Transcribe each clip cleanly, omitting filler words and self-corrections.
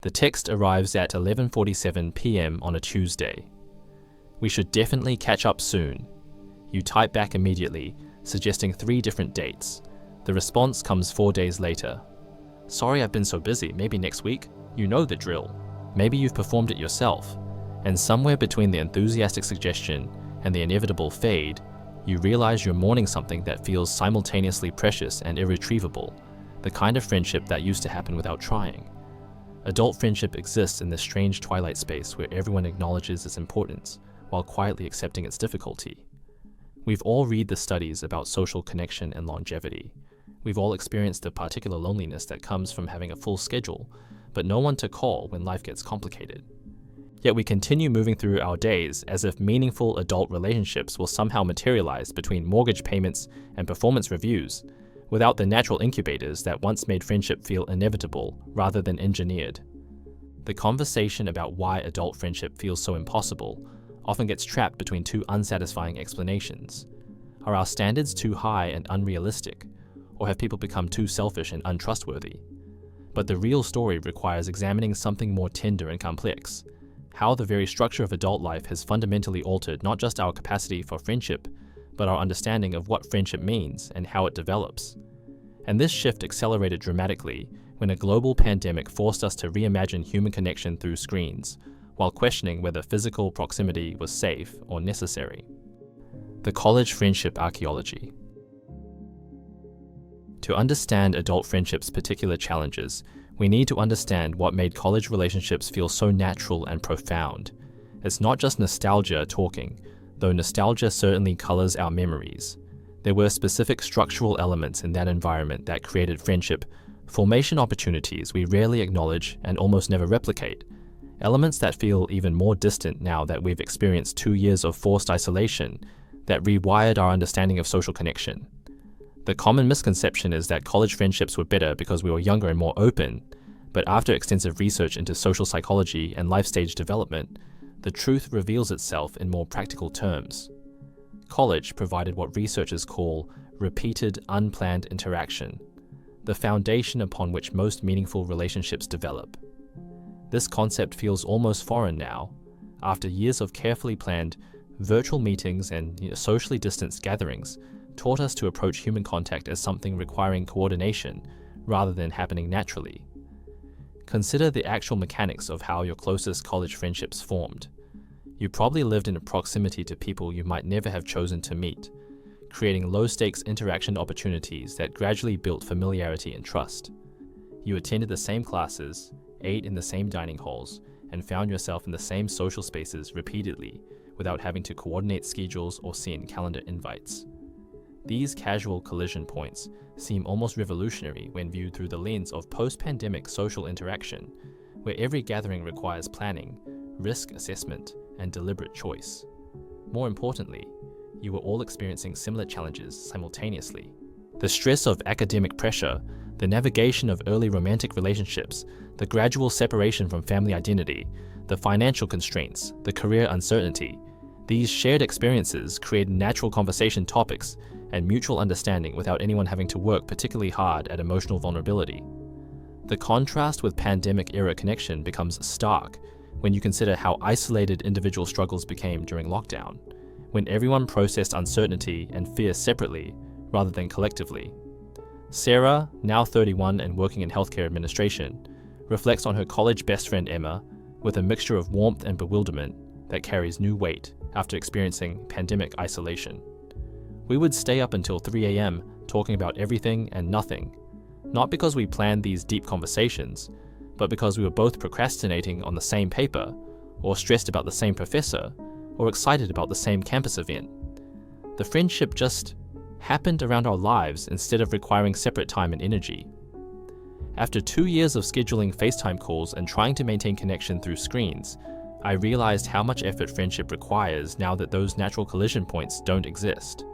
The text arrives at 11:47 p.m. on a Tuesday. We should definitely catch up soon. You type back immediately, suggesting 3 different dates. The response comes 4 days later. Sorry I've been so busy, maybe next week? You know the drill. Maybe you've performed it yourself. And somewhere between the enthusiastic suggestion and the inevitable fade, you realize you're mourning something that feels simultaneously precious and irretrievable, the kind of friendship that used to happen without trying. Adult friendship exists in this strange twilight space where everyone acknowledges its importance while quietly accepting its difficulty. We've all read the studies about social connection and longevity. We've all experienced the particular loneliness that comes from having a full schedule, but no one to call when life gets complicated. Yet we continue moving through our days as if meaningful adult relationships will somehow materialize between mortgage payments and performance reviews, without the natural incubators that once made friendship feel inevitable rather than engineered. The conversation about why adult friendship feels so impossible often gets trapped between 2 unsatisfying explanations. Are our standards too high and unrealistic, or have people become too selfish and untrustworthy? But the real story requires examining something more tender and complex: how the very structure of adult life has fundamentally altered not just our capacity for friendship, but our understanding of what friendship means and how it develops. And this shift accelerated dramatically when a global pandemic forced us to reimagine human connection through screens, while questioning whether physical proximity was safe or necessary. The college friendship archaeology. To understand adult friendship's particular challenges, we need to understand what made college relationships feel so natural and profound. It's not just nostalgia talking, though nostalgia certainly colors our memories. There were specific structural elements in that environment that created friendship, formation opportunities we rarely acknowledge and almost never replicate, elements that feel even more distant now that we've experienced 2 years of forced isolation that rewired our understanding of social connection. The common misconception is that college friendships were better because we were younger and more open, but after extensive research into social psychology and life stage development, the truth reveals itself in more practical terms. College provided what researchers call repeated, unplanned interaction, the foundation upon which most meaningful relationships develop. This concept feels almost foreign now, after years of carefully planned virtual meetings and socially distanced gatherings taught us to approach human contact as something requiring coordination rather than happening naturally. Consider the actual mechanics of how your closest college friendships formed. You probably lived in proximity to people you might never have chosen to meet, creating low-stakes interaction opportunities that gradually built familiarity and trust. You attended the same classes, ate in the same dining halls, and found yourself in the same social spaces repeatedly without having to coordinate schedules or send calendar invites. These casual collision points seem almost revolutionary when viewed through the lens of post-pandemic social interaction, where every gathering requires planning, risk assessment, and deliberate choice. More importantly, you were all experiencing similar challenges simultaneously. The stress of academic pressure, the navigation of early romantic relationships, the gradual separation from family identity, the financial constraints, the career uncertainty, these shared experiences create natural conversation topics and mutual understanding without anyone having to work particularly hard at emotional vulnerability. The contrast with pandemic-era connection becomes stark when you consider how isolated individual struggles became during lockdown, when everyone processed uncertainty and fear separately rather than collectively. Sarah, now 31 and working in healthcare administration, reflects on her college best friend Emma with a mixture of warmth and bewilderment that carries new weight after experiencing pandemic isolation. We would stay up until 3 a.m. talking about everything and nothing, not because we planned these deep conversations, but because we were both procrastinating on the same paper, or stressed about the same professor, or excited about the same campus event. The friendship just happened around our lives instead of requiring separate time and energy. After 2 years of scheduling FaceTime calls and trying to maintain connection through screens, I realized how much effort friendship requires now that those natural collision points don't exist.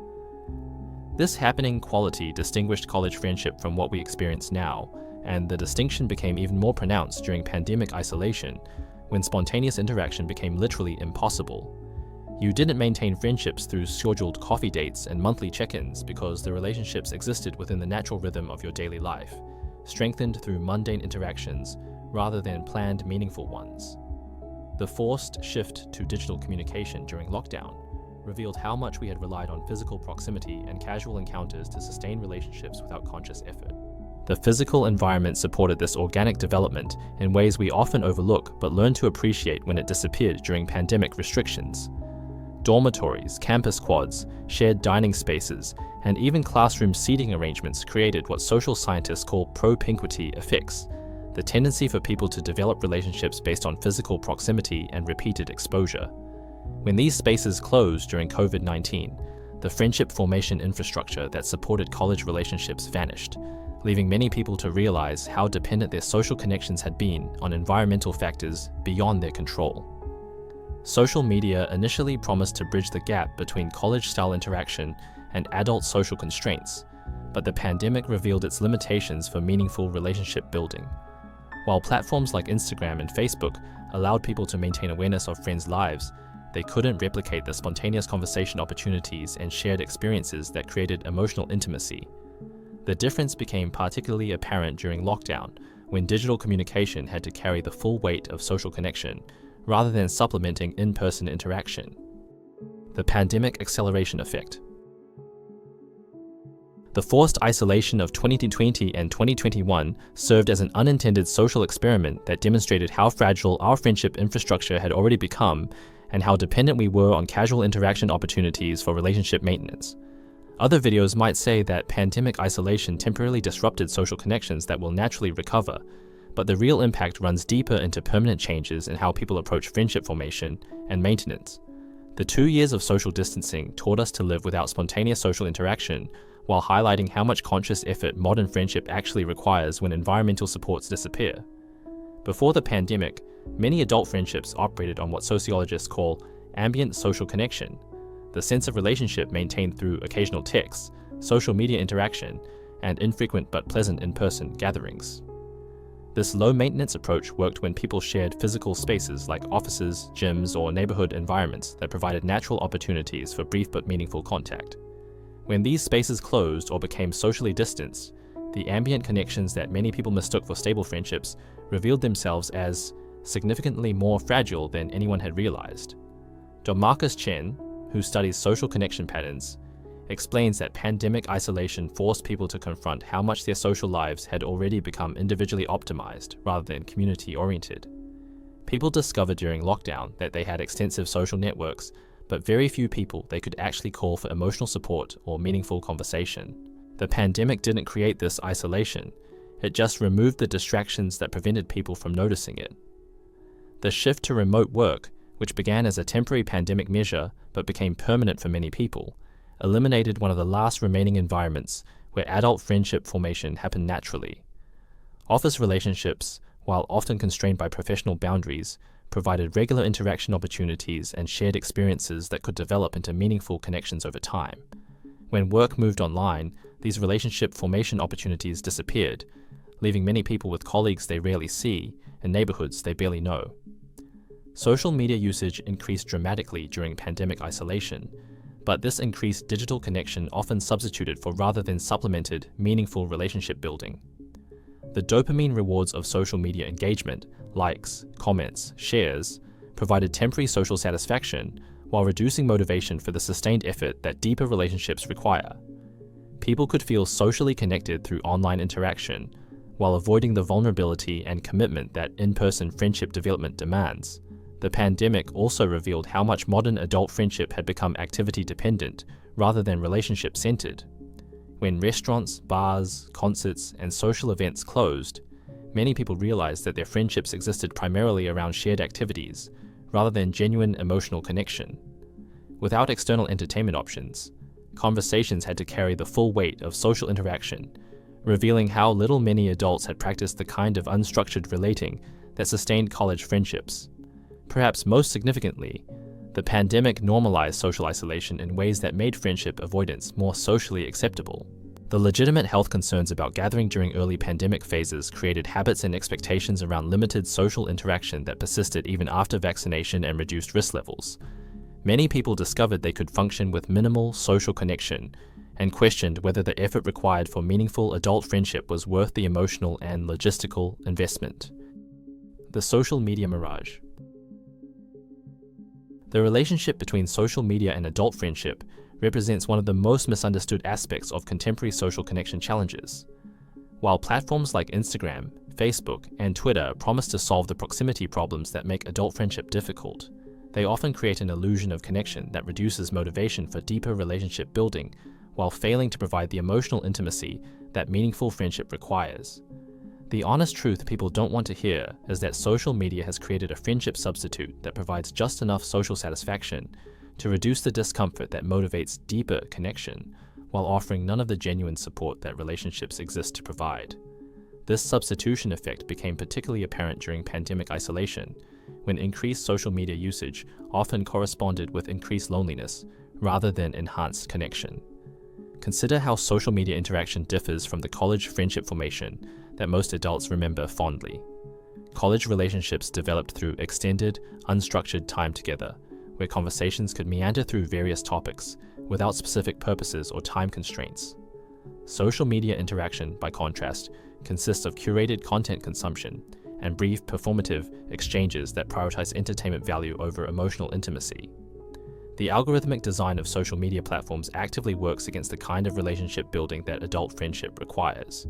This happening quality distinguished college friendship from what we experience now, and the distinction became even more pronounced during pandemic isolation, when spontaneous interaction became literally impossible. You didn't maintain friendships through scheduled coffee dates and monthly check-ins because the relationships existed within the natural rhythm of your daily life, strengthened through mundane interactions rather than planned, meaningful ones. The forced shift to digital communication during lockdown revealed how much we had relied on physical proximity and casual encounters to sustain relationships without conscious effort. The physical environment supported this organic development in ways we often overlook but learn to appreciate when it disappeared during pandemic restrictions. Dormitories, campus quads, shared dining spaces, and even classroom seating arrangements created what social scientists call propinquity effects, the tendency for people to develop relationships based on physical proximity and repeated exposure. When these spaces closed during COVID-19, the friendship formation infrastructure that supported college relationships vanished, leaving many people to realize how dependent their social connections had been on environmental factors beyond their control. Social media initially promised to bridge the gap between college-style interaction and adult social constraints, but the pandemic revealed its limitations for meaningful relationship building. While platforms like Instagram and Facebook allowed people to maintain awareness of friends' lives, they couldn't replicate the spontaneous conversation opportunities and shared experiences that created emotional intimacy. The difference became particularly apparent during lockdown, when digital communication had to carry the full weight of social connection, rather than supplementing in-person interaction. The pandemic acceleration effect. The forced isolation of 2020 and 2021 served as an unintended social experiment that demonstrated how fragile our friendship infrastructure had already become and how dependent we were on casual interaction opportunities for relationship maintenance. Other videos might say that pandemic isolation temporarily disrupted social connections that will naturally recover, but the real impact runs deeper into permanent changes in how people approach friendship formation and maintenance. The 2 years of social distancing taught us to live without spontaneous social interaction, while highlighting how much conscious effort modern friendship actually requires when environmental supports disappear. Before the pandemic, many adult friendships operated on what sociologists call ambient social connection, the sense of relationship maintained through occasional texts, social media interaction, and infrequent but pleasant in-person gatherings. This low-maintenance approach worked when people shared physical spaces like offices, gyms, or neighborhood environments that provided natural opportunities for brief but meaningful contact. When these spaces closed or became socially distanced, the ambient connections that many people mistook for stable friendships revealed themselves as significantly more fragile than anyone had realized. Dr. Marcus Chen, who studies social connection patterns, explains that pandemic isolation forced people to confront how much their social lives had already become individually optimized rather than community-oriented. People discovered during lockdown that they had extensive social networks, but very few people they could actually call for emotional support or meaningful conversation. The pandemic didn't create this isolation, it just removed the distractions that prevented people from noticing it. The shift to remote work, which began as a temporary pandemic measure but became permanent for many people, eliminated one of the last remaining environments where adult friendship formation happened naturally. Office relationships, while often constrained by professional boundaries, provided regular interaction opportunities and shared experiences that could develop into meaningful connections over time. When work moved online, these relationship formation opportunities disappeared, leaving many people with colleagues they rarely see and neighborhoods they barely know. Social media usage increased dramatically during pandemic isolation, but this increased digital connection often substituted for rather than supplemented meaningful relationship building. The dopamine rewards of social media engagement, likes, comments, shares, provided temporary social satisfaction while reducing motivation for the sustained effort that deeper relationships require. People could feel socially connected through online interaction while avoiding the vulnerability and commitment that in-person friendship development demands. The pandemic also revealed how much modern adult friendship had become activity-dependent rather than relationship-centered. When restaurants, bars, concerts, and social events closed, many people realized that their friendships existed primarily around shared activities, rather than genuine emotional connection. Without external entertainment options, conversations had to carry the full weight of social interaction, revealing how little many adults had practiced the kind of unstructured relating that sustained college friendships. Perhaps most significantly, the pandemic normalized social isolation in ways that made friendship avoidance more socially acceptable. The legitimate health concerns about gathering during early pandemic phases created habits and expectations around limited social interaction that persisted even after vaccination and reduced risk levels. Many people discovered they could function with minimal social connection and questioned whether the effort required for meaningful adult friendship was worth the emotional and logistical investment. The social media mirage. The relationship between social media and adult friendship represents one of the most misunderstood aspects of contemporary social connection challenges. While platforms like Instagram, Facebook, and Twitter promise to solve the proximity problems that make adult friendship difficult, they often create an illusion of connection that reduces motivation for deeper relationship building while failing to provide the emotional intimacy that meaningful friendship requires. The honest truth people don't want to hear is that social media has created a friendship substitute that provides just enough social satisfaction to reduce the discomfort that motivates deeper connection, while offering none of the genuine support that relationships exist to provide. This substitution effect became particularly apparent during pandemic isolation, when increased social media usage often corresponded with increased loneliness rather than enhanced connection. Consider how social media interaction differs from the college friendship formation that most adults remember fondly. College relationships developed through extended, unstructured time together, where conversations could meander through various topics without specific purposes or time constraints. Social media interaction, by contrast, consists of curated content consumption and brief performative exchanges that prioritize entertainment value over emotional intimacy. The algorithmic design of social media platforms actively works against the kind of relationship building that adult friendship requires.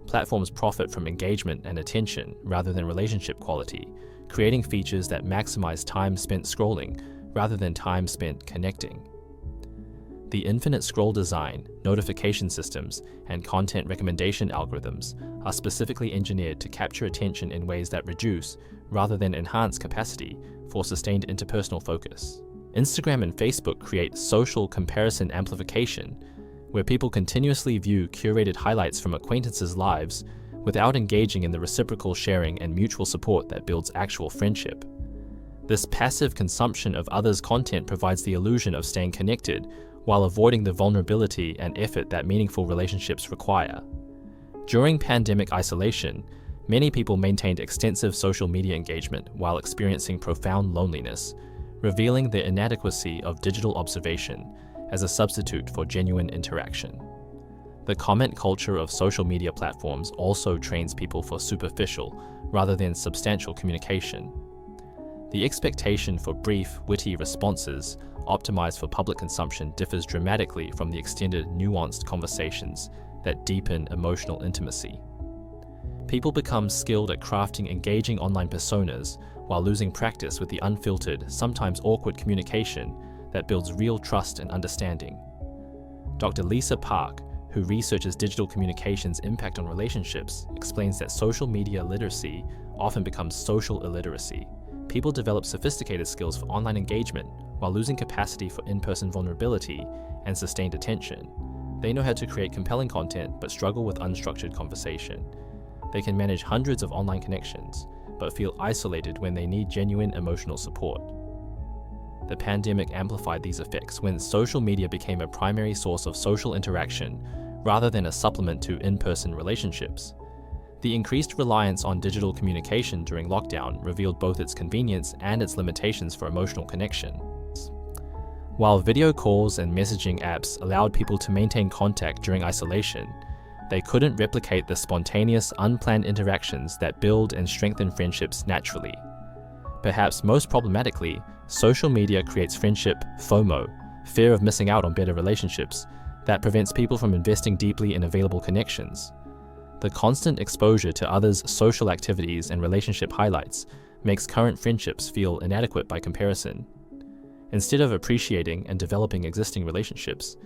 Platforms profit from engagement and attention rather than relationship quality, creating features that maximize time spent scrolling rather than time spent connecting. The infinite scroll design, notification systems, and content recommendation algorithms are specifically engineered to capture attention in ways that reduce, rather than enhance, capacity for sustained interpersonal focus. Instagram and Facebook create social comparison amplification, where people continuously view curated highlights from acquaintances' lives without engaging in the reciprocal sharing and mutual support that builds actual friendship. This passive consumption of others' content provides the illusion of staying connected while avoiding the vulnerability and effort that meaningful relationships require. During pandemic isolation, many people maintained extensive social media engagement while experiencing profound loneliness, revealing the inadequacy of digital observation as a substitute for genuine interaction. The comment culture of social media platforms also trains people for superficial rather than substantial communication. The expectation for brief, witty responses optimized for public consumption differs dramatically from the extended, nuanced conversations that deepen emotional intimacy. People become skilled at crafting engaging online personas while losing practice with the unfiltered, sometimes awkward communication that builds real trust and understanding. Dr. Lisa Park, who researches digital communication's impact on relationships, explains that social media literacy often becomes social illiteracy. People develop sophisticated skills for online engagement while losing capacity for in-person vulnerability and sustained attention. They know how to create compelling content but struggle with unstructured conversation. They can manage hundreds of online connections but feel isolated when they need genuine emotional support. The pandemic amplified these effects when social media became a primary source of social interaction rather than a supplement to in-person relationships. The increased reliance on digital communication during lockdown revealed both its convenience and its limitations for emotional connection. While video calls and messaging apps allowed people to maintain contact during isolation, they couldn't replicate the spontaneous, unplanned interactions that build and strengthen friendships naturally. Perhaps most problematically, social media creates friendship FOMO, fear of missing out on better relationships, that prevents people from investing deeply in available connections. The constant exposure to others' social activities and relationship highlights makes current friendships feel inadequate by comparison. Instead of appreciating and developing existing relationships,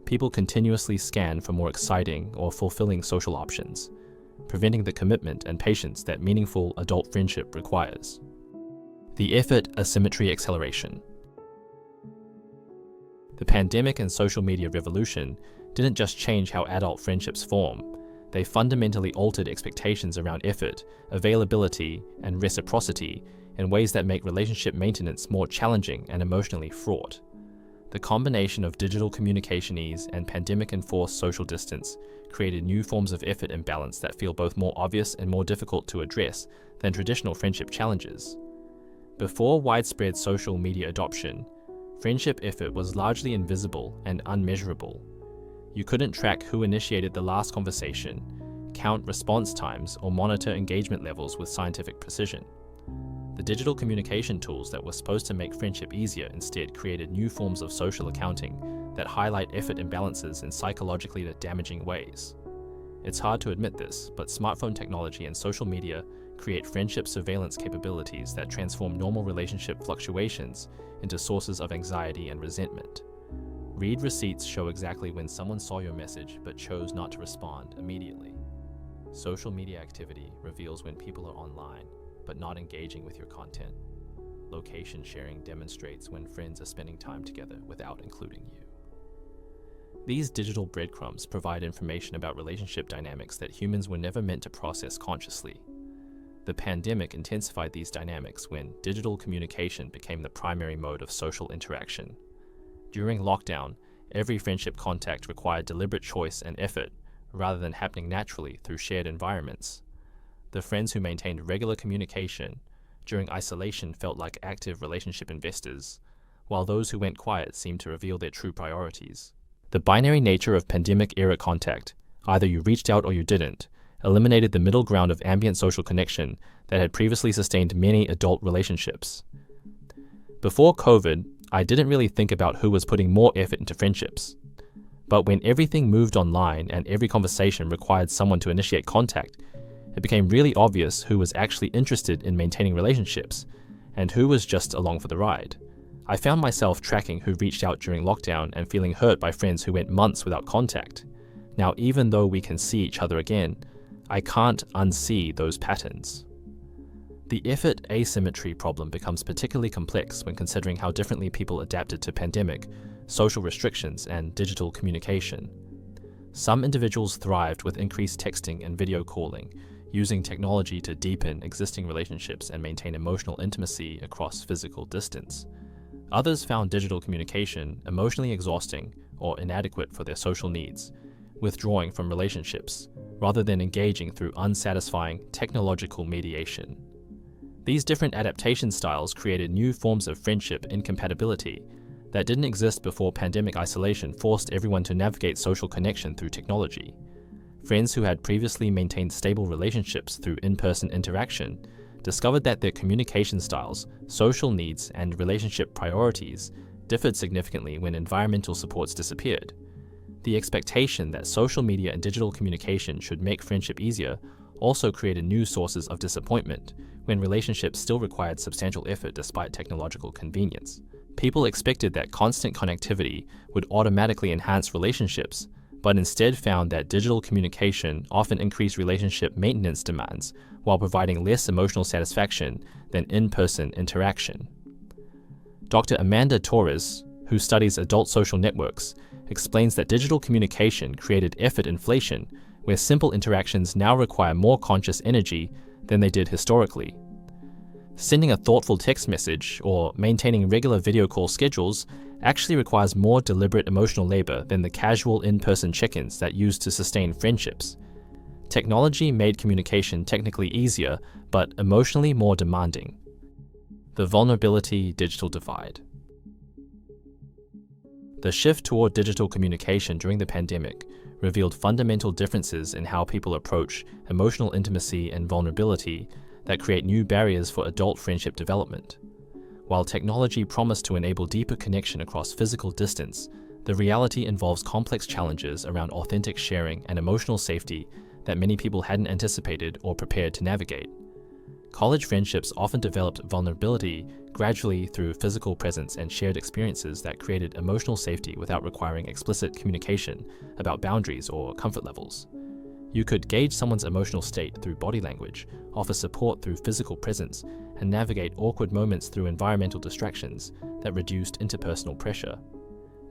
people continuously scan for more exciting or fulfilling social options, preventing the commitment and patience that meaningful adult friendship requires. The effort asymmetry acceleration. The pandemic and social media revolution didn't just change how adult friendships form, they fundamentally altered expectations around effort, availability, and reciprocity in ways that make relationship maintenance more challenging and emotionally fraught. The combination of digital communication ease and pandemic-enforced social distance created new forms of effort imbalance that feel both more obvious and more difficult to address than traditional friendship challenges. Before widespread social media adoption, friendship effort was largely invisible and unmeasurable. You couldn't track who initiated the last conversation, count response times, or monitor engagement levels with scientific precision. The digital communication tools that were supposed to make friendship easier instead created new forms of social accounting that highlight effort imbalances in psychologically damaging ways. It's hard to admit this, but smartphone technology and social media create friendship surveillance capabilities that transform normal relationship fluctuations into sources of anxiety and resentment. Read receipts show exactly when someone saw your message but chose not to respond immediately. Social media activity reveals when people are online but not engaging with your content. Location sharing demonstrates when friends are spending time together without including you. These digital breadcrumbs provide information about relationship dynamics that humans were never meant to process consciously. The pandemic intensified these dynamics when digital communication became the primary mode of social interaction. During lockdown, every friendship contact required deliberate choice and effort rather than happening naturally through shared environments. The friends who maintained regular communication during isolation felt like active relationship investors, while those who went quiet seemed to reveal their true priorities. The binary nature of pandemic-era contact, either you reached out or you didn't, eliminated the middle ground of ambient social connection that had previously sustained many adult relationships. Before COVID, I didn't really think about who was putting more effort into friendships. But when everything moved online and every conversation required someone to initiate contact, it became really obvious who was actually interested in maintaining relationships and who was just along for the ride. I found myself tracking who reached out during lockdown and feeling hurt by friends who went months without contact. Now, even though we can see each other again, I can't unsee those patterns. The effort asymmetry problem becomes particularly complex when considering how differently people adapted to pandemic, social restrictions, and digital communication. Some individuals thrived with increased texting and video calling, using technology to deepen existing relationships and maintain emotional intimacy across physical distance. Others found digital communication emotionally exhausting or inadequate for their social needs, withdrawing from relationships rather than engaging through unsatisfying technological mediation. These different adaptation styles created new forms of friendship incompatibility that didn't exist before pandemic isolation forced everyone to navigate social connection through technology. Friends who had previously maintained stable relationships through in-person interaction discovered that their communication styles, social needs, and relationship priorities differed significantly when environmental supports disappeared. The expectation that social media and digital communication should make friendship easier also created new sources of disappointment when relationships still required substantial effort despite technological convenience. People expected that constant connectivity would automatically enhance relationships, but instead found that digital communication often increased relationship maintenance demands while providing less emotional satisfaction than in-person interaction. Dr. Amanda Torres, who studies adult social networks, explains that digital communication created effort inflation, where simple interactions now require more conscious energy than they did historically. Sending a thoughtful text message or maintaining regular video call schedules actually requires more deliberate emotional labor than the casual in-person check-ins that used to sustain friendships. Technology made communication technically easier, but emotionally more demanding. The vulnerability digital divide. The shift toward digital communication during the pandemic revealed fundamental differences in how people approach emotional intimacy and vulnerability that create new barriers for adult friendship development. While technology promised to enable deeper connection across physical distance, the reality involves complex challenges around authentic sharing and emotional safety that many people hadn't anticipated or prepared to navigate. College friendships often developed vulnerability gradually through physical presence and shared experiences that created emotional safety without requiring explicit communication about boundaries or comfort levels. You could gauge someone's emotional state through body language, offer support through physical presence, and navigate awkward moments through environmental distractions that reduced interpersonal pressure.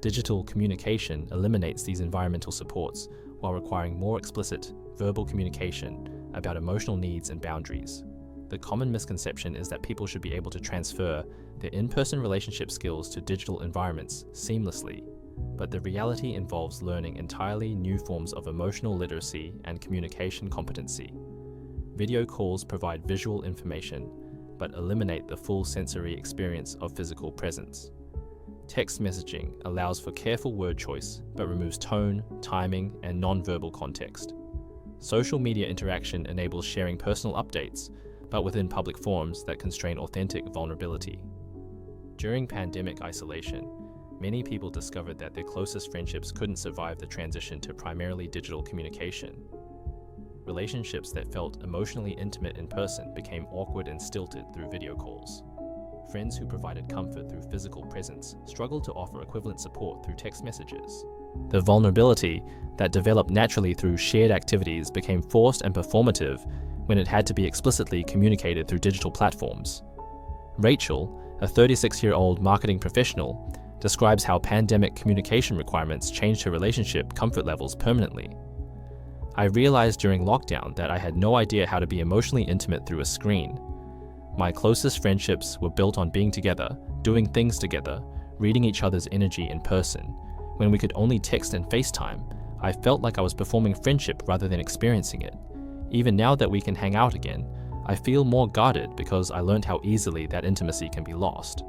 Digital communication eliminates these environmental supports while requiring more explicit verbal communication about emotional needs and boundaries. The common misconception is that people should be able to transfer their in-person relationship skills to digital environments seamlessly, but the reality involves learning entirely new forms of emotional literacy and communication competency. Video calls provide visual information, but eliminate the full sensory experience of physical presence. Text messaging allows for careful word choice, but removes tone, timing, and non-verbal context. Social media interaction enables sharing personal updates, but within public forums that constrain authentic vulnerability. During pandemic isolation, many people discovered that their closest friendships couldn't survive the transition to primarily digital communication. Relationships that felt emotionally intimate in person became awkward and stilted through video calls. Friends who provided comfort through physical presence struggled to offer equivalent support through text messages. The vulnerability that developed naturally through shared activities became forced and performative when it had to be explicitly communicated through digital platforms. Rachel, a 36-year-old marketing professional, describes how pandemic communication requirements changed her relationship comfort levels permanently. I realized during lockdown that I had no idea how to be emotionally intimate through a screen. My closest friendships were built on being together, doing things together, reading each other's energy in person. When we could only text and FaceTime, I felt like I was performing friendship rather than experiencing it. Even now that we can hang out again, I feel more guarded because I learned how easily that intimacy can be lost.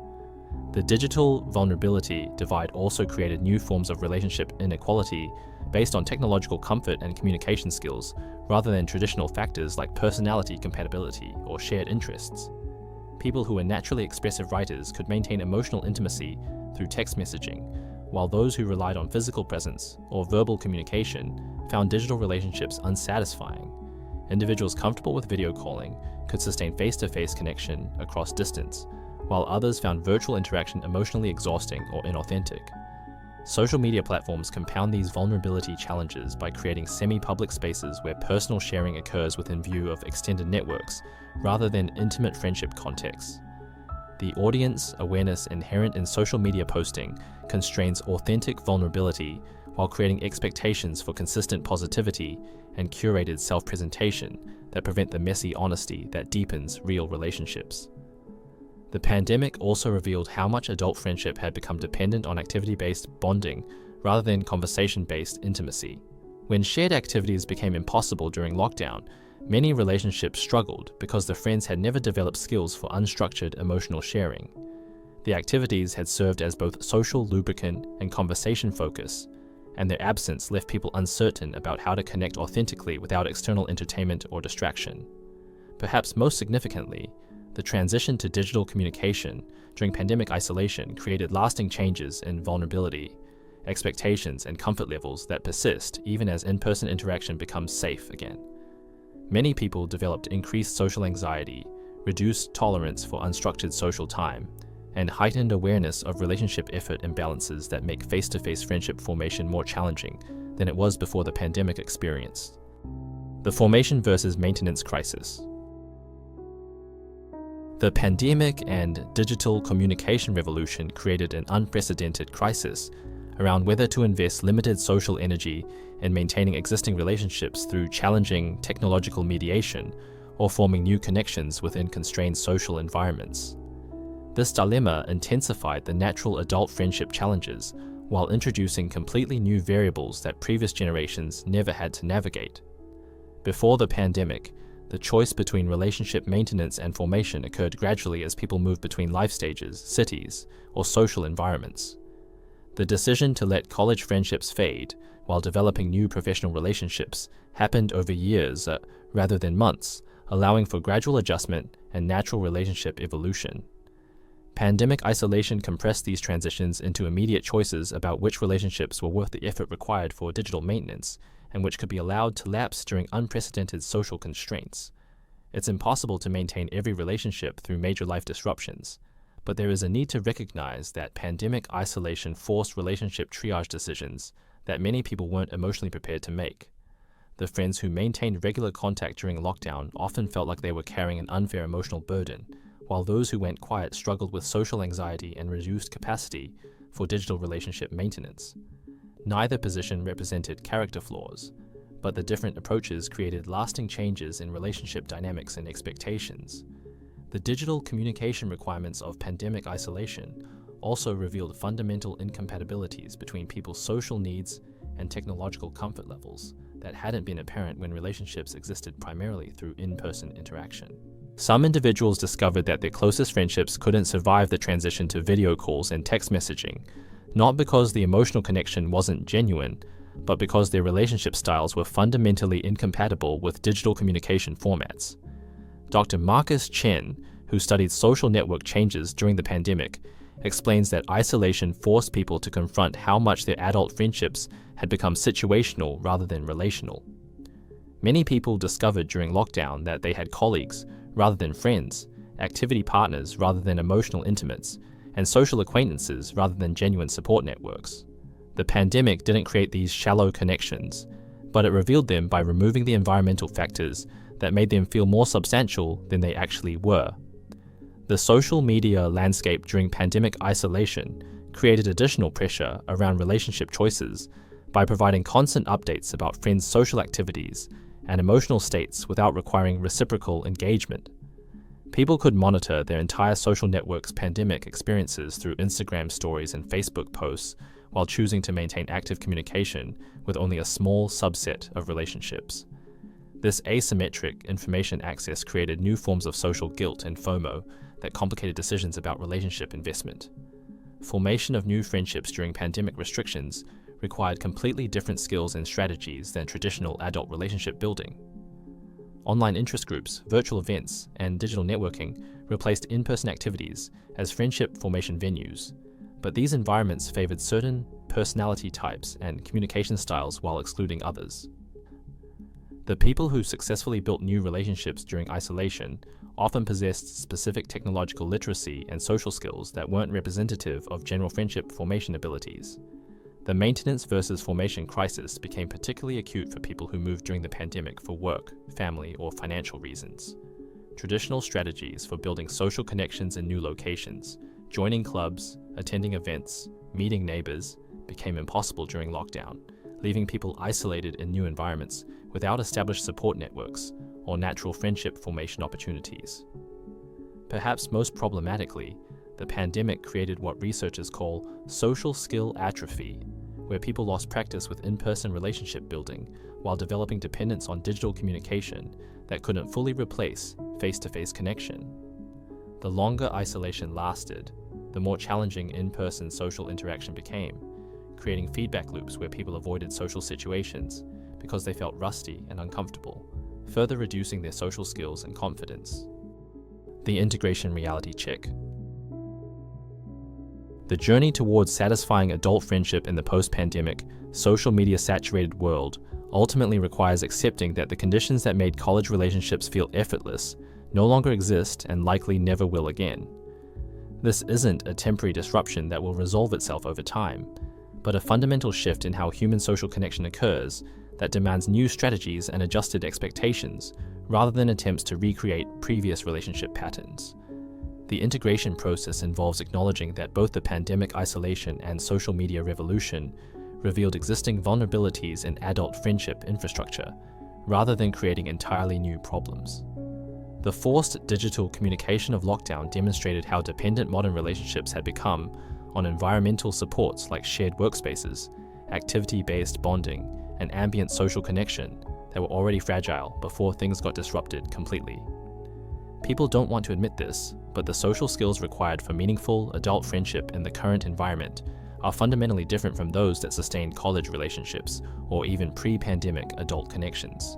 The digital vulnerability divide also created new forms of relationship inequality based on technological comfort and communication skills, rather than traditional factors like personality compatibility or shared interests. People who were naturally expressive writers could maintain emotional intimacy through text messaging, while those who relied on physical presence or verbal communication found digital relationships unsatisfying. Individuals comfortable with video calling could sustain face-to-face connection across distance, while others found virtual interaction emotionally exhausting or inauthentic. Social media platforms compound these vulnerability challenges by creating semi-public spaces where personal sharing occurs within view of extended networks, rather than intimate friendship contexts. The audience awareness inherent in social media posting constrains authentic vulnerability while creating expectations for consistent positivity and curated self-presentation that prevent the messy honesty that deepens real relationships. The pandemic also revealed how much adult friendship had become dependent on activity-based bonding rather than conversation-based intimacy. When shared activities became impossible during lockdown, many relationships struggled because the friends had never developed skills for unstructured emotional sharing. The activities had served as both social lubricant and conversation focus, and their absence left people uncertain about how to connect authentically without external entertainment or distraction. Perhaps most significantly, the transition to digital communication during pandemic isolation created lasting changes in vulnerability, expectations, and comfort levels that persist even as in-person interaction becomes safe again. Many people developed increased social anxiety, reduced tolerance for unstructured social time, and heightened awareness of relationship effort imbalances that make face-to-face friendship formation more challenging than it was before the pandemic experience. The formation versus maintenance crisis. The pandemic and digital communication revolution created an unprecedented crisis around whether to invest limited social energy in maintaining existing relationships through challenging technological mediation or forming new connections within constrained social environments. This dilemma intensified the natural adult friendship challenges while introducing completely new variables that previous generations never had to navigate. Before the pandemic, the choice between relationship maintenance and formation occurred gradually as people moved between life stages, cities, or social environments. The decision to let college friendships fade while developing new professional relationships happened over years rather than months, allowing for gradual adjustment and natural relationship evolution. Pandemic isolation compressed these transitions into immediate choices about which relationships were worth the effort required for digital maintenance and which could be allowed to lapse during unprecedented social constraints. It's impossible to maintain every relationship through major life disruptions, but there is a need to recognize that pandemic isolation forced relationship triage decisions that many people weren't emotionally prepared to make. The friends who maintained regular contact during lockdown often felt like they were carrying an unfair emotional burden, while those who went quiet struggled with social anxiety and reduced capacity for digital relationship maintenance. Neither position represented character flaws, but the different approaches created lasting changes in relationship dynamics and expectations. The digital communication requirements of pandemic isolation also revealed fundamental incompatibilities between people's social needs and technological comfort levels that hadn't been apparent when relationships existed primarily through in-person interaction. Some individuals discovered that their closest friendships couldn't survive the transition to video calls and text messaging, not because the emotional connection wasn't genuine, but because their relationship styles were fundamentally incompatible with digital communication formats. Dr. Marcus Chen, who studied social network changes during the pandemic, explains that isolation forced people to confront how much their adult friendships had become situational rather than relational. Many people discovered during lockdown that they had colleagues rather than friends, activity partners rather than emotional intimates, and social acquaintances rather than genuine support networks. The pandemic didn't create these shallow connections, but it revealed them by removing the environmental factors that made them feel more substantial than they actually were. The social media landscape during pandemic isolation created additional pressure around relationship choices by providing constant updates about friends' social activities and emotional states without requiring reciprocal engagement. People could monitor their entire social network's pandemic experiences through Instagram stories and Facebook posts while choosing to maintain active communication with only a small subset of relationships. This asymmetric information access created new forms of social guilt and FOMO that complicated decisions about relationship investment. Formation of new friendships during pandemic restrictions required completely different skills and strategies than traditional adult relationship building. Online interest groups, virtual events, and digital networking replaced in-person activities as friendship formation venues, but these environments favored certain personality types and communication styles while excluding others. The people who successfully built new relationships during isolation often possessed specific technological literacy and social skills that weren't representative of general friendship formation abilities. The maintenance versus formation crisis became particularly acute for people who moved during the pandemic for work, family, or financial reasons. Traditional strategies for building social connections in new locations, joining clubs, attending events, meeting neighbors, became impossible during lockdown, leaving people isolated in new environments without established support networks or natural friendship formation opportunities. Perhaps most problematically, the pandemic created what researchers call social skill atrophy, where people lost practice with in-person relationship building while developing dependence on digital communication that couldn't fully replace face-to-face connection. The longer isolation lasted, the more challenging in-person social interaction became, creating feedback loops where people avoided social situations because they felt rusty and uncomfortable, further reducing their social skills and confidence. The integration reality check. The journey towards satisfying adult friendship in the post-pandemic, social media-saturated world ultimately requires accepting that the conditions that made college relationships feel effortless no longer exist and likely never will again. This isn't a temporary disruption that will resolve itself over time, but a fundamental shift in how human social connection occurs that demands new strategies and adjusted expectations rather than attempts to recreate previous relationship patterns. The integration process involves acknowledging that both the pandemic isolation and social media revolution revealed existing vulnerabilities in adult friendship infrastructure, rather than creating entirely new problems. The forced digital communication of lockdown demonstrated how dependent modern relationships had become on environmental supports like shared workspaces, activity-based bonding, and ambient social connection that were already fragile before things got disrupted completely. People don't want to admit this, but the social skills required for meaningful adult friendship in the current environment are fundamentally different from those that sustained college relationships or even pre-pandemic adult connections.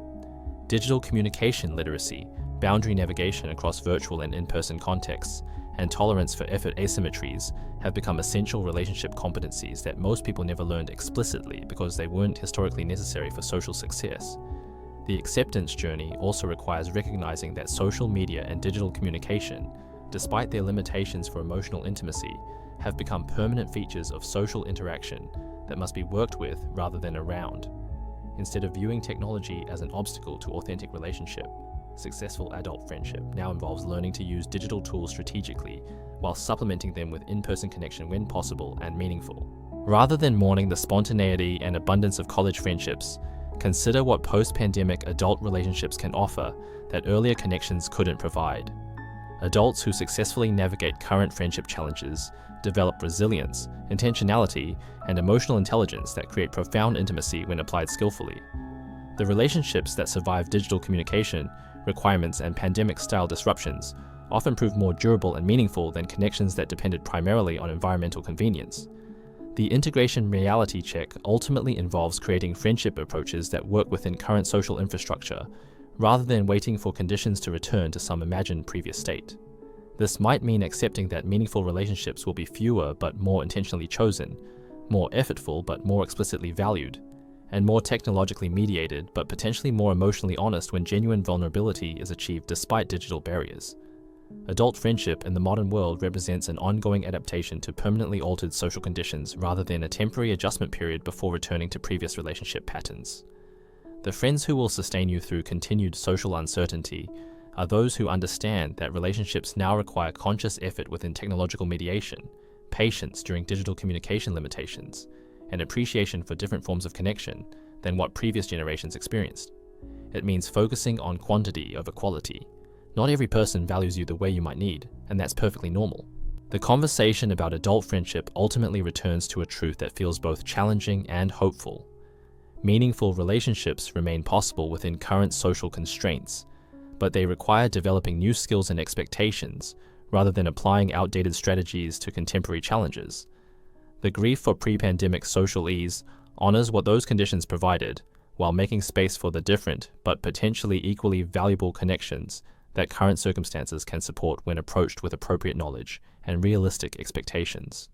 Digital communication literacy, boundary navigation across virtual and in-person contexts, and tolerance for effort asymmetries have become essential relationship competencies that most people never learned explicitly because they weren't historically necessary for social success. The acceptance journey also requires recognizing that social media and digital communication, despite their limitations for emotional intimacy, have become permanent features of social interaction that must be worked with rather than around. Instead of viewing technology as an obstacle to authentic relationship, successful adult friendship now involves learning to use digital tools strategically while supplementing them with in-person connection when possible and meaningful. Rather than mourning the spontaneity and abundance of college friendships, consider what post-pandemic adult relationships can offer that earlier connections couldn't provide. Adults who successfully navigate current friendship challenges develop resilience, intentionality, and emotional intelligence that create profound intimacy when applied skillfully. The relationships that survive digital communication, requirements, and pandemic-style disruptions often prove more durable and meaningful than connections that depended primarily on environmental convenience. The integration reality check ultimately involves creating friendship approaches that work within current social infrastructure, rather than waiting for conditions to return to some imagined previous state. This might mean accepting that meaningful relationships will be fewer but more intentionally chosen, more effortful but more explicitly valued, and more technologically mediated but potentially more emotionally honest when genuine vulnerability is achieved despite digital barriers. Adult friendship in the modern world represents an ongoing adaptation to permanently altered social conditions rather than a temporary adjustment period before returning to previous relationship patterns. The friends who will sustain you through continued social uncertainty are those who understand that relationships now require conscious effort within technological mediation, patience during digital communication limitations, and appreciation for different forms of connection than what previous generations experienced. It means focusing on quantity over quality. Not every person values you the way you might need, and that's perfectly normal. The conversation about adult friendship ultimately returns to a truth that feels both challenging and hopeful. Meaningful relationships remain possible within current social constraints, but they require developing new skills and expectations rather than applying outdated strategies to contemporary challenges. The grief for pre-pandemic social ease honors what those conditions provided, while making space for the different but potentially equally valuable connections that current circumstances can support when approached with appropriate knowledge and realistic expectations.